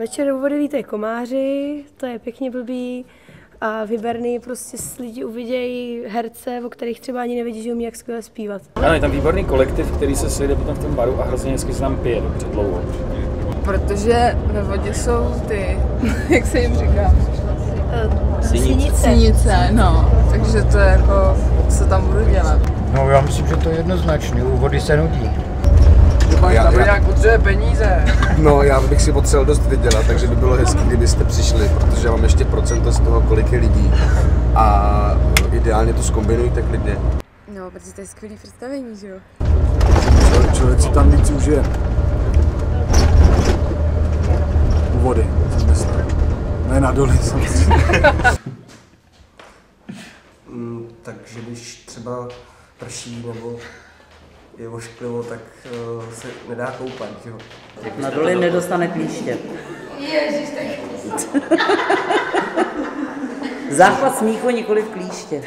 Večer u vody lítají komáři, to je pěkně blbý. A v Hyberny prostě lidi uvidějí herce, o kterých třeba ani nevědí, že umí jak skvěle zpívat. Ano, je tam výborný kolektiv, který se sejde potom v tom baru a hrozně hezky se tam pije dobře dlouho. Protože ve vodě jsou ty, jak se jim říká? Sinice, no. Takže to je jako, co tam budu dělat. No já myslím, že to je jednoznačné, u vody se nudí. Tam nějak potřebuje peníze. No, já bych si potřeboval dost vydělat, takže by bylo hezký, kdybyste přišli, protože já mám ještě procento z toho, kolik je lidí. A ideálně to zkombinujte klidně. No, protože to je skvělý představení, že jo? Člověk si tam víc užije. U vody, jsem myslel. Ne na dole, samozřejmě. Takže když třeba prší nebo je ošklivo, tak se nedá koupat, jo. Na dole nedostane klíště. Ježiš, tak Záchvat smíchu, nikoli klíště.